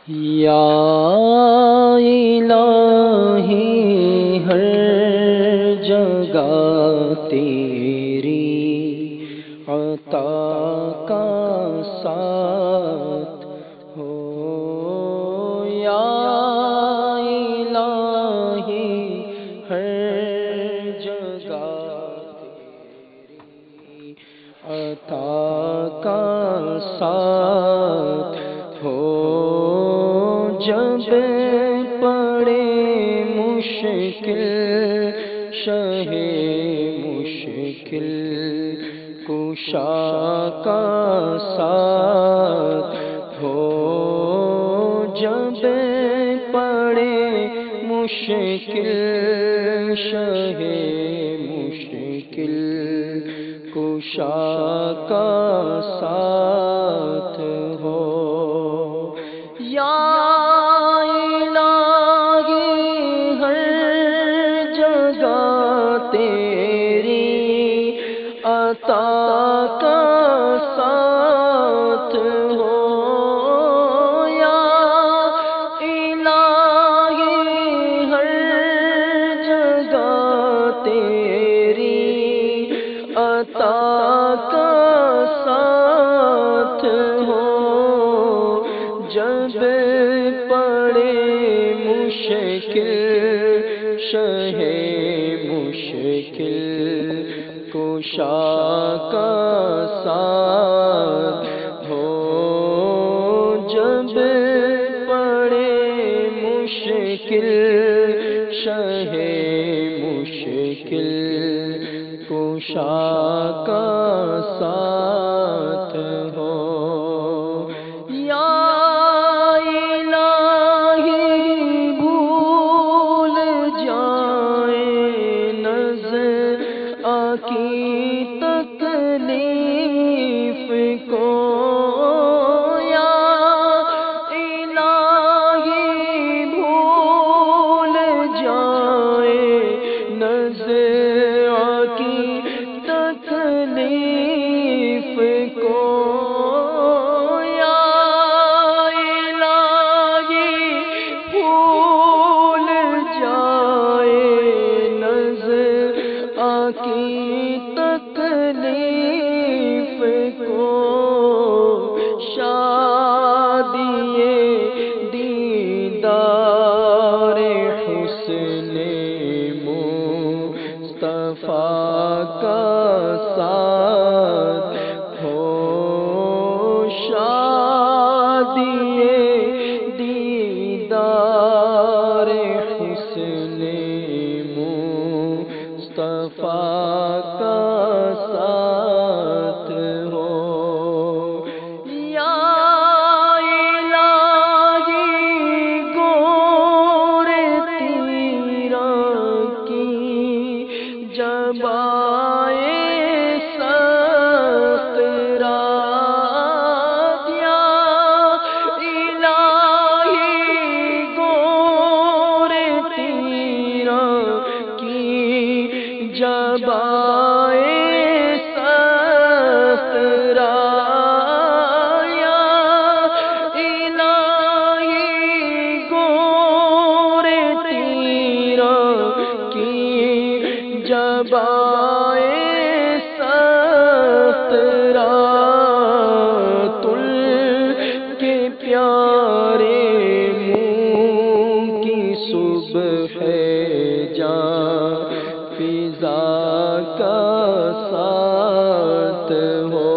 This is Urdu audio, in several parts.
یا الہی ہر جگہ تیری عطا کا ساتھ ہو، یا الہی ہر جگہ تیری عطا کا ساتھ ہو، جب پڑے مشکل شہ مشکل کشا کا ساتھ ہو، جب پڑے مشکل شہ مشکل کشا کا ساتھ ہو، یا الہی ہر جگہ تیری عطا کا ساتھ ہو، یا الہی ہر جگہ تیری عطا کا ساتھ ہو، جب پڑے مشکل شہ مشکل کشا کا ساتھ ہو، جب پڑے مشکل شہ مشکل کشا کا ساتھ ہو، یا کی تکلیف کو، یا الہی بھول جائے نزع کی تکلیف کو، یا الہی بھول جائے نزع کی تکلیف کو، شادی دیدار حسن مصطفیٰ کا ساتھ ہو، شادی دیدار حسن مصطفیٰ کا ساتھ ہو، یا الہی گور تیرا کی جب آئے سخت رات، یا الہی گور تیرا کی جب آئے سخت رات، یا الہی گور تیرا کی جب آئے سخت رات، تل کے پیارے منہ کی صبح جاں فضا کا ساتھ ہو،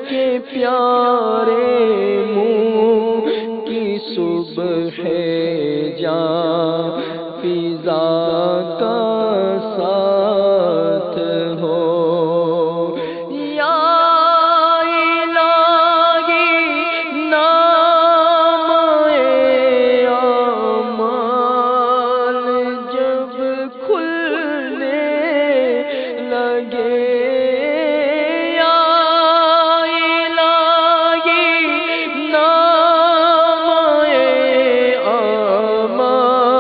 کے پیارے منہ کی صبح جاں فضا کا ساتھ ہو، یا الہی نام اعمال جب کھلنے لگے، یا الہی نام اعمال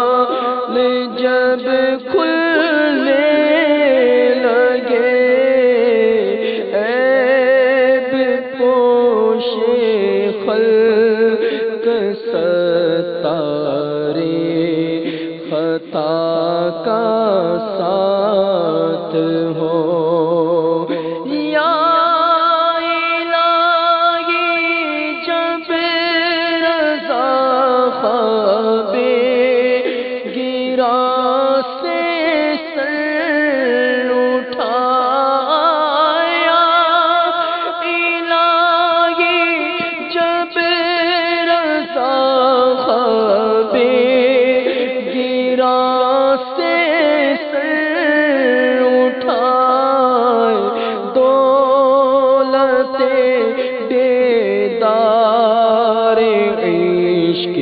دار عشق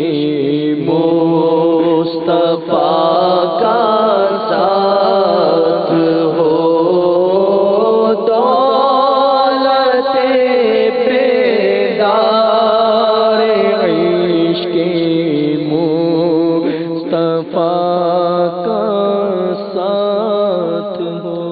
مصطفیٰ کا ساتھ ہو، دولت بیدار عشق مصطفیٰ کا ساتھ ہو۔